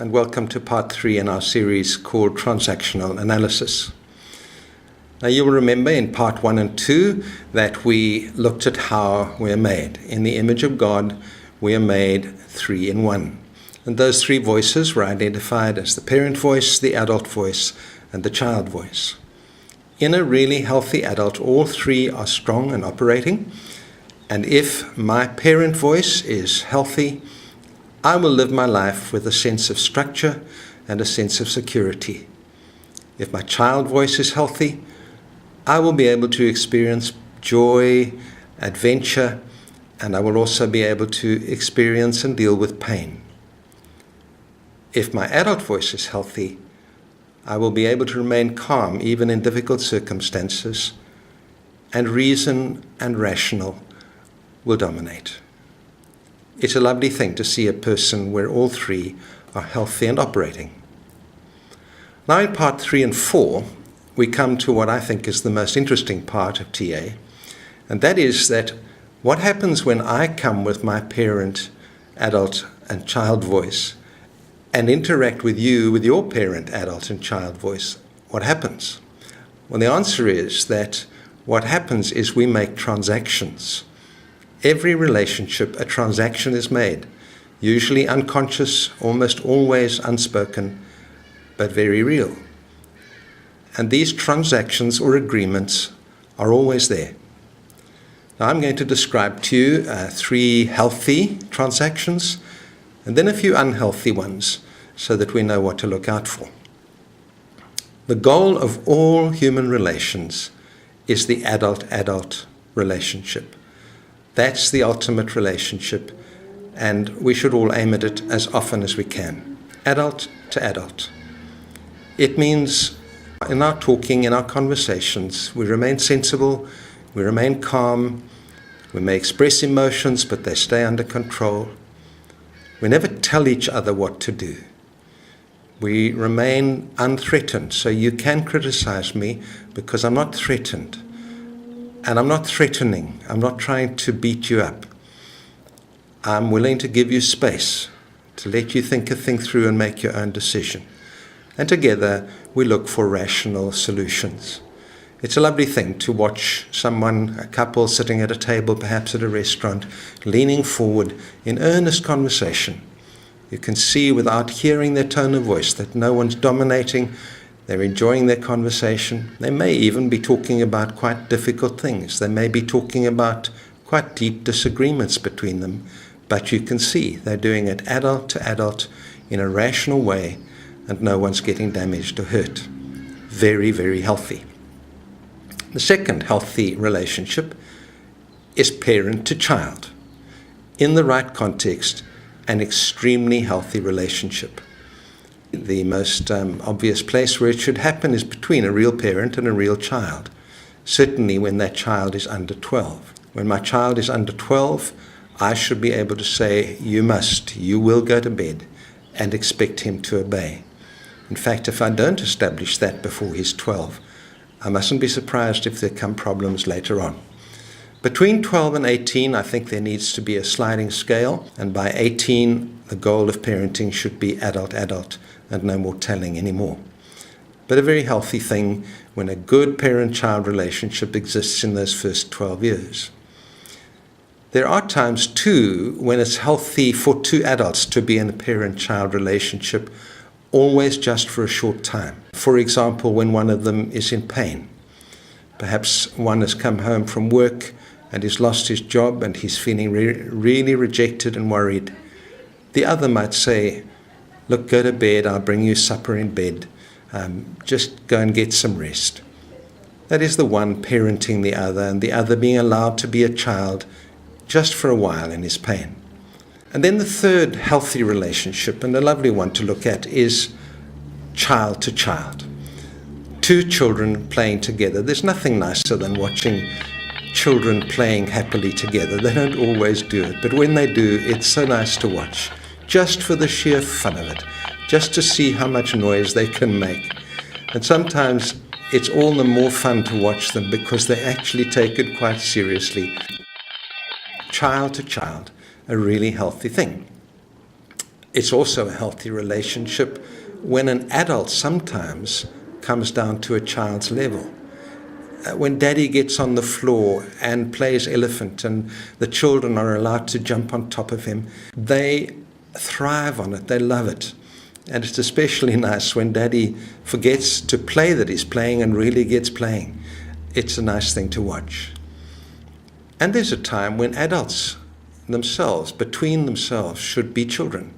and welcome to part 3 in our series called Transactional Analysis. Now you'll remember in part 1 and 2 that we looked at how we are made. In the image of God, we are made 3 in 1. And those 3 voices were identified as the parent voice, the adult voice, and the child voice. In a really healthy adult, all 3 are strong and operating. And if my parent voice is healthy, I will live my life with a sense of structure and a sense of security. If my child voice is healthy, I will be able to experience joy, adventure, and I will also be able to experience and deal with pain. If my adult voice is healthy, I will be able to remain calm even in difficult circumstances, and reason and rational will dominate. It's a lovely thing to see a person where all 3 are healthy and operating. Now in part 3 and 4, we come to what I think is the most interesting part of TA, and that is that what happens when I come with my parent, adult, and child voice and interact with you with your parent, adult, and child voice, what happens? Well, the answer is that what happens is we make transactions. Every relationship, a transaction is made, usually unconscious, almost always unspoken, but very real. And these transactions or agreements are always there. Now I'm going to describe to you 3 healthy transactions and then a few unhealthy ones so that we know what to look out for. The goal of all human relations is the adult-adult relationship. That's the ultimate relationship, and we should all aim at it as often as we can. Adult to adult. It means in our talking, in our conversations, we remain sensible, we remain calm, we may express emotions, but they stay under control. We never tell each other what to do. We remain unthreatened, so you can criticize me because I'm not threatened. And I'm not threatening. I'm not trying to beat you up. I'm willing to give you space to let you think a thing through and make your own decision. And together we look for rational solutions. It's a lovely thing to watch someone, a couple sitting at a table, perhaps at a restaurant, leaning forward in earnest conversation. You can see without hearing their tone of voice that no one's dominating. They're enjoying their conversation. They may even be talking about quite difficult things. They may be talking about quite deep disagreements between them. But you can see they're doing it adult to adult in a rational way, and no one's getting damaged or hurt. Very, very healthy. The second healthy relationship is parent to child. In the right context, an extremely healthy relationship. The most obvious place where it should happen is between a real parent and a real child, certainly when that child is under 12. When my child is under 12, I should be able to say, you will go to bed, and expect him to obey. In fact, if I don't establish that before he's 12, I mustn't be surprised if there come problems later on. Between 12 and 18, I think there needs to be a sliding scale, and by 18, the goal of parenting should be adult-adult, and no more telling anymore. But a very healthy thing when a good parent-child relationship exists in those first 12 years. There are times, too, when it's healthy for 2 adults to be in a parent-child relationship, always just for a short time. For example, when one of them is in pain. Perhaps one has come home from work and he's lost his job and he's feeling really rejected and worried. The other might say, look, go to bed, I'll bring you supper in bed. Just go and get some rest. That is the one parenting the other, and the other being allowed to be a child just for a while in his pain. And then the third healthy relationship, and a lovely one to look at, is child to child. 2 children playing together. There's nothing nicer than watching children playing happily together. They don't always do it, but when they do, it's so nice to watch. Just for the sheer fun of it, just to see how much noise they can make. And sometimes it's all the more fun to watch them because they actually take it quite seriously. Child to child, a really healthy thing. It's also a healthy relationship when an adult sometimes comes down to a child's level. When daddy gets on the floor and plays elephant and the children are allowed to jump on top of him, they thrive on it, they love it. And it's especially nice when daddy forgets to play that he's playing and really gets playing. It's a nice thing to watch. And there's a time when adults themselves, between themselves, should be children.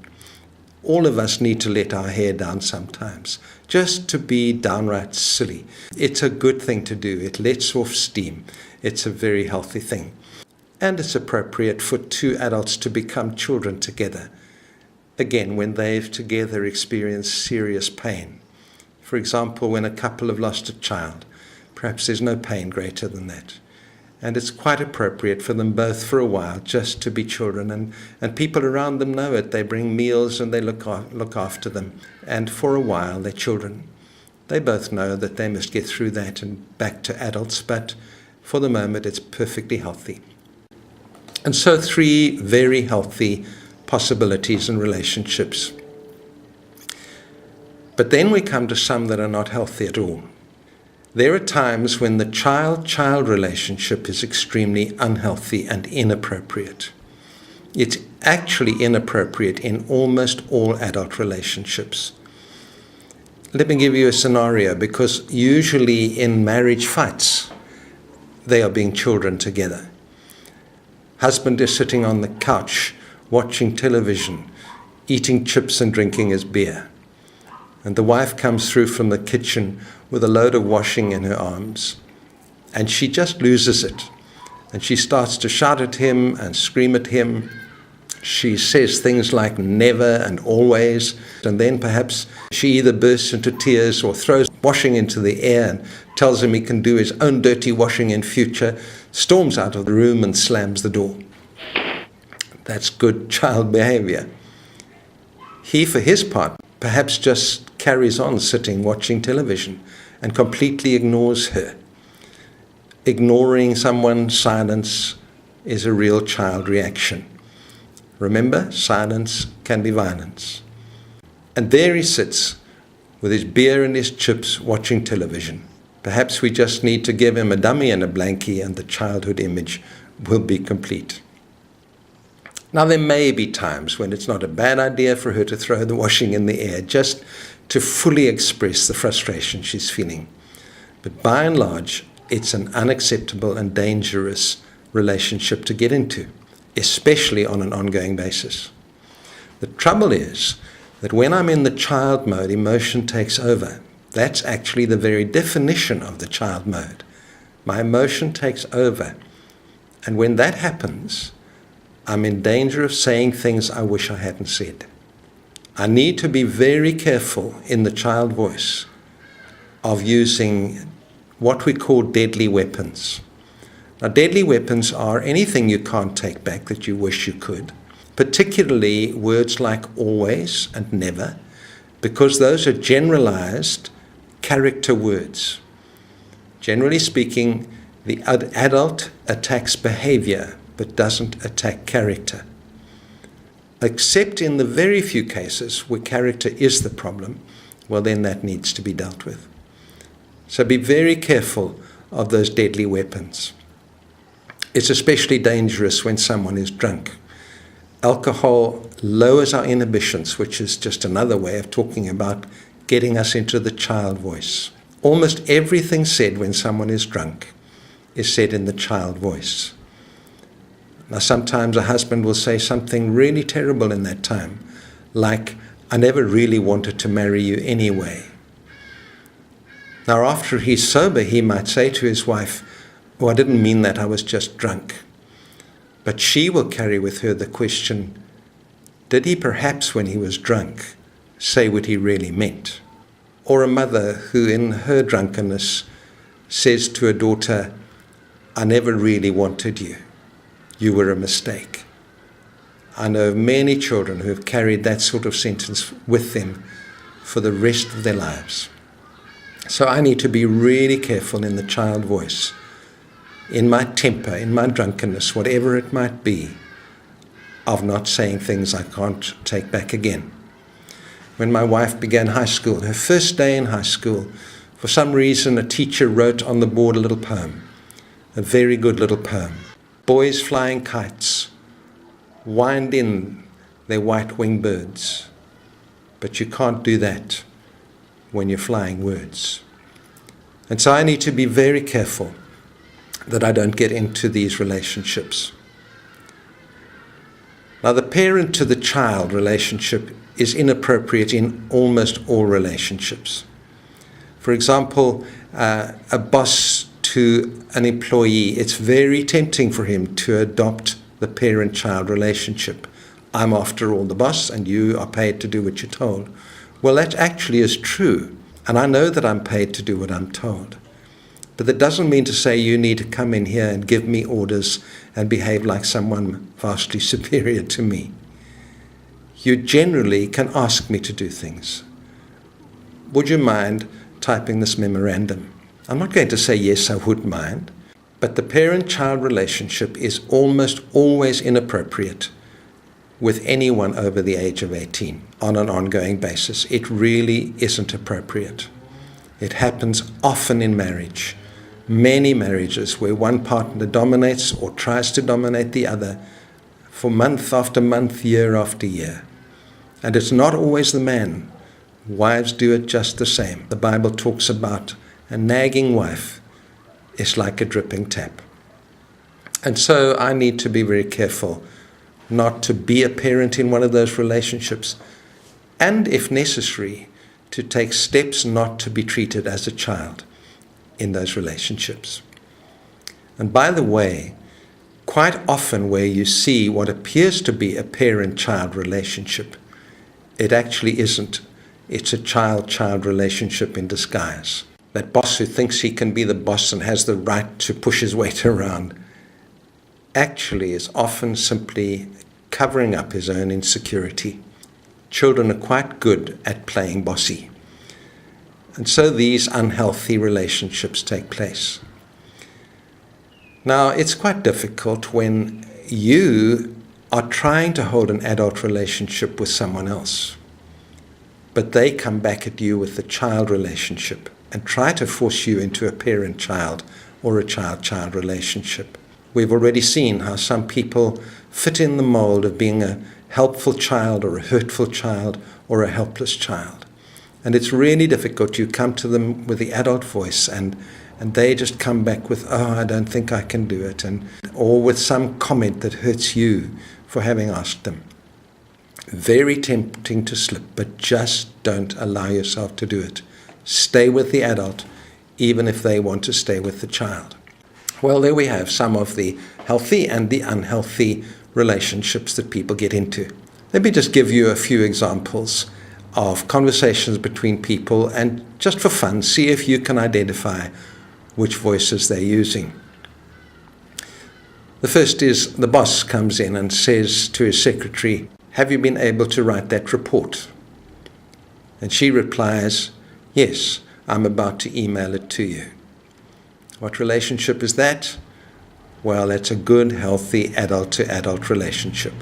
All of us need to let our hair down sometimes, just to be downright silly. It's a good thing to do. It lets off steam. It's a very healthy thing. And it's appropriate for two adults to become children together. Again, when they've together experienced serious pain. For example, when a couple have lost a child, perhaps there's no pain greater than that. And it's quite appropriate for them both for a while just to be children. And people around them know it. They bring meals and they look after them. And for a while, they're children. They both know that they must get through that and back to adults. But for the moment, it's perfectly healthy. And so 3 very healthy possibilities in relationships. But then we come to some that are not healthy at all. There are times when the child-child relationship is extremely unhealthy and inappropriate. It's actually inappropriate in almost all adult relationships. Let me give you a scenario, because usually in marriage fights, they are being children together. Husband is sitting on the couch, watching television, eating chips and drinking his beer. And the wife comes through from the kitchen with a load of washing in her arms. And she just loses it. And she starts to shout at him and scream at him. She says things like never and always. And then perhaps she either bursts into tears or throws washing into the air and tells him he can do his own dirty washing in future, storms out of the room and slams the door. That's good child behavior. He, for his part, perhaps just carries on sitting watching television and completely ignores her. Ignoring someone's silence is a real child reaction. Remember, silence can be violence. And there he sits with his beer and his chips watching television. Perhaps we just need to give him a dummy and a blankie and the childhood image will be complete. Now, there may be times when it's not a bad idea for her to throw the washing in the air just to fully express the frustration she's feeling. But by and large, it's an unacceptable and dangerous relationship to get into, especially on an ongoing basis. The trouble is that when I'm in the child mode, emotion takes over. That's actually the very definition of the child mode. My emotion takes over. And when that happens, I'm in danger of saying things I wish I hadn't said. I need to be very careful in the child voice of using what we call deadly weapons. Now, deadly weapons are anything you can't take back that you wish you could, particularly words like always and never, because those are generalized character words. Generally speaking, the adult attacks behavior but doesn't attack character. Except in the very few cases where character is the problem, well, then that needs to be dealt with. So be very careful of those deadly weapons. It's especially dangerous when someone is drunk. Alcohol lowers our inhibitions, which is just another way of talking about getting us into the child voice. Almost everything said when someone is drunk is said in the child voice. Now, sometimes a husband will say something really terrible in that time, like, I never really wanted to marry you anyway. Now, after he's sober, he might say to his wife, oh, I didn't mean that, I was just drunk. But she will carry with her the question, did he perhaps, when he was drunk, say what he really meant? Or a mother who, in her drunkenness, says to a daughter, I never really wanted you. You were a mistake. I know of many children who have carried that sort of sentence with them for the rest of their lives. So I need to be really careful in the child voice, in my temper, in my drunkenness, whatever it might be. of not saying things I can't take back again. When my wife began high school, her first day in high school, for some reason a teacher wrote on the board a little poem, a very good little poem. Boys flying kites, wind in their white-winged birds. But you can't do that when you're flying words. And so I need to be very careful that I don't get into these relationships. Now, the parent to the child relationship is inappropriate in almost all relationships. For example, a boss to an employee, it's very tempting for him to adopt the parent-child relationship. I'm after all the boss and you are paid to do what you're told. Well, that actually is true. And I know that I'm paid to do what I'm told. But that doesn't mean to say you need to come in here and give me orders and behave like someone vastly superior to me. You generally can ask me to do things. Would you mind typing this memorandum? I'm not going to say yes, I would mind. But the parent-child relationship is almost always inappropriate with anyone over the age of 18 on an ongoing basis. It really isn't appropriate. It happens often in marriage. Many marriages where one partner dominates or tries to dominate the other for month after month, year after year. And it's not always the man. Wives do it just the same. The Bible talks about a nagging wife is like a dripping tap. And so I need to be very careful not to be a parent in one of those relationships, and if necessary, to take steps not to be treated as a child in those relationships. And by the way, quite often where you see what appears to be a parent-child relationship, it actually isn't. It's a child-child relationship in disguise. That boss who thinks he can be the boss and has the right to push his weight around actually is often simply covering up his own insecurity. Children are quite good at playing bossy. And so these unhealthy relationships take place. Now, it's quite difficult when you are trying to hold an adult relationship with someone else, but they come back at you with the child relationship and try to force you into a parent-child or a child-child relationship. We've already seen how some people fit in the mold of being a helpful child or a hurtful child or a helpless child. And it's really difficult. You come to them with the adult voice and they just come back with, oh, I don't think I can do it, or with some comment that hurts you for having asked them. Very tempting to slip, but just don't allow yourself to do it. Stay with the adult, even if they want to stay with the child. Well, there we have some of the healthy and the unhealthy relationships that people get into. Let me just give you a few examples of conversations between people, and just for fun, see if you can identify which voices they're using. The first is the boss comes in and says to his secretary, have you been able to write that report? And she replies, yes, I'm about to email it to you. What relationship is that? Well, it's a good, healthy adult-to-adult relationship.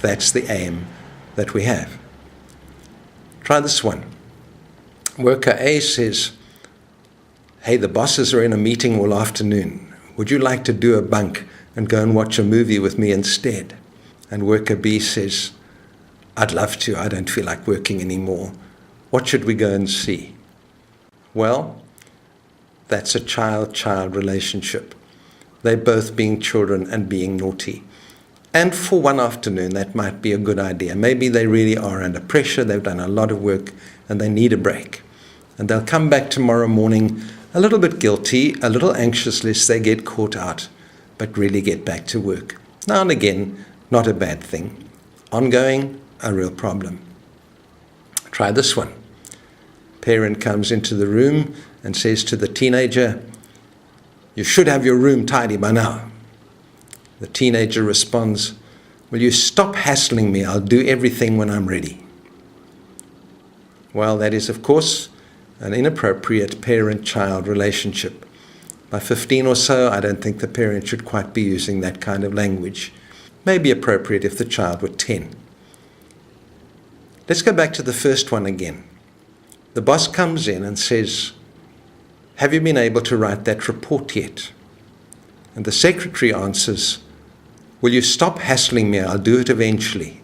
That's the aim that we have. Try this one. Worker A says, hey, the bosses are in a meeting all afternoon. Would you like to do a bunk and go and watch a movie with me instead? And worker B says, I'd love to. I don't feel like working anymore. What should we go and see? Well, that's a child-child relationship. They're both being children and being naughty. And for one afternoon, that might be a good idea. Maybe they really are under pressure. They've done a lot of work and they need a break. And they'll come back tomorrow morning a little bit guilty, a little anxious lest they get caught out, but really get back to work. Now and again, not a bad thing. Ongoing, a real problem. Try this one. Parent comes into the room and says to the teenager, you should have your room tidy by now. The teenager responds, will you stop hassling me? I'll do everything when I'm ready. Well, that is, of course, an inappropriate parent-child relationship. By 15 or so, I don't think the parent should quite be using that kind of language. may be appropriate if the child were 10. Let's go back to the first one again. The boss comes in and says, "Have you been able to write that report yet?" And the secretary answers, "Will you stop hassling me? I'll do it eventually."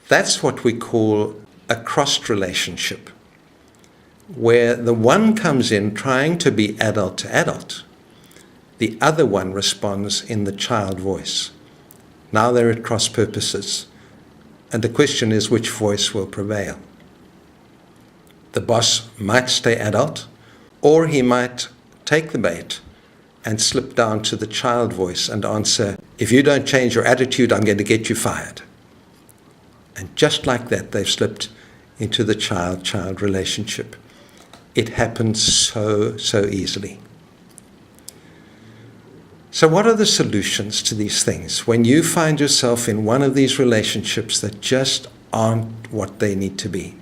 That's what we call a crossed relationship, where the one comes in trying to be adult to adult. The other one responds in the child voice. Now they're at cross purposes. And the question is, which voice will prevail? The boss might stay adult, or he might take the bait and slip down to the child voice and answer, "If you don't change your attitude, I'm going to get you fired." And just like that, they've slipped into the child-child relationship. It happens so easily. So what are the solutions to these things when you find yourself in one of these relationships that just aren't what they need to be?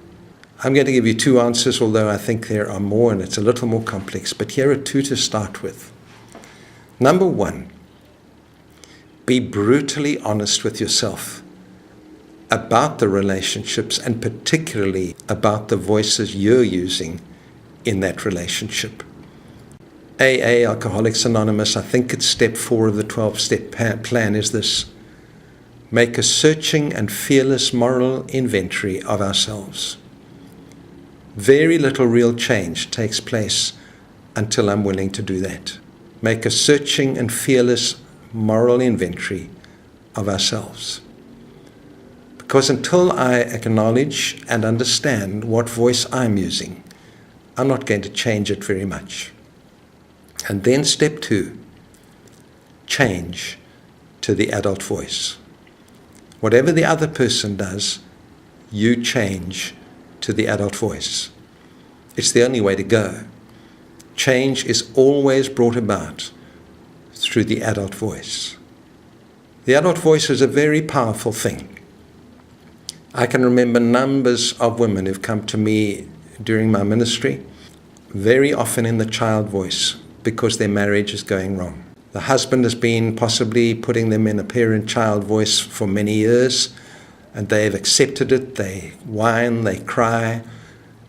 I'm going to give you 2 answers, although I think there are more and it's a little more complex, but here are 2 to start with. Number 1, be brutally honest with yourself about the relationships and particularly about the voices you're using in that relationship. AA, Alcoholics Anonymous, I think it's step 4 of the 12-step plan is this: make a searching and fearless moral inventory of ourselves. Very little real change takes place until I'm willing to do that. Make a searching and fearless moral inventory of ourselves. Because until I acknowledge and understand what voice I'm using, I'm not going to change it very much. And then step 2, change to the adult voice. Whatever the other person does, you change to the adult voice. It's the only way to go. Change is always brought about through the adult voice. The adult voice is a very powerful thing. I can remember numbers of women who've come to me during my ministry, very often in the child voice, because their marriage is going wrong. The husband has been possibly putting them in a parent-child voice for many years, and they've accepted it. They whine, they cry,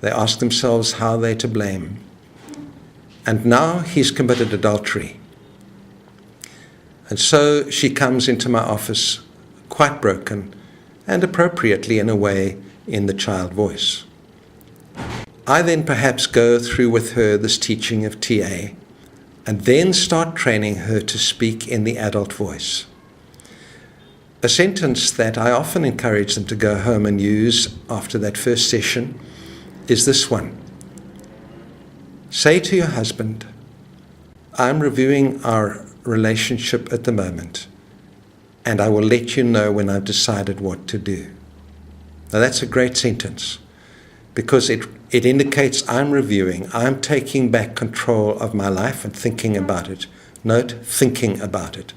they ask themselves how they're to blame. And now he's committed adultery. And so she comes into my office quite broken, and appropriately in a way in the child voice. I then perhaps go through with her this teaching of TA, and then start training her to speak in the adult voice. A sentence that I often encourage them to go home and use after that first session is this one. Say to your husband, "I'm reviewing our relationship at the moment, and I will let you know when I've decided what to do." Now that's a great sentence, because it indicates I'm reviewing, I'm taking back control of my life and thinking about it. Note, thinking about it.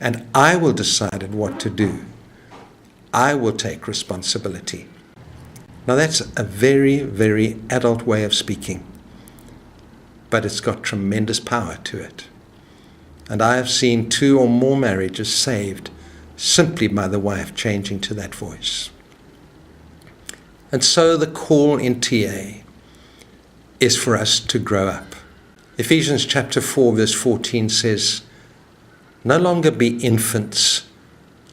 And I will decide what to do. I will take responsibility. Now that's a very adult way of speaking, but it's got tremendous power to it. And I have seen 2 or more marriages saved simply by the wife changing to that voice. And so the call in TA is for us to grow up. Ephesians chapter 4 verse 14 says, "No longer be infants,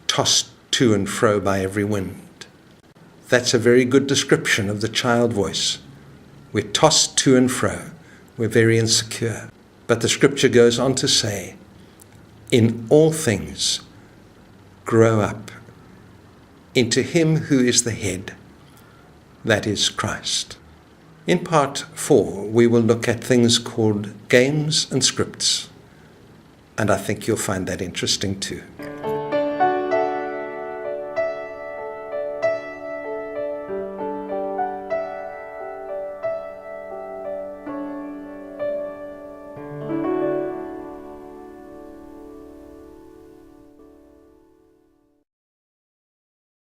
tossed to and fro by every wind." That's a very good description of the child voice. We're tossed to and fro. We're very insecure. But the scripture goes on to say, "In all things, grow up into him who is the head, that is Christ." In part 4, we will look at things called games and scripts, and I think you'll find that interesting too.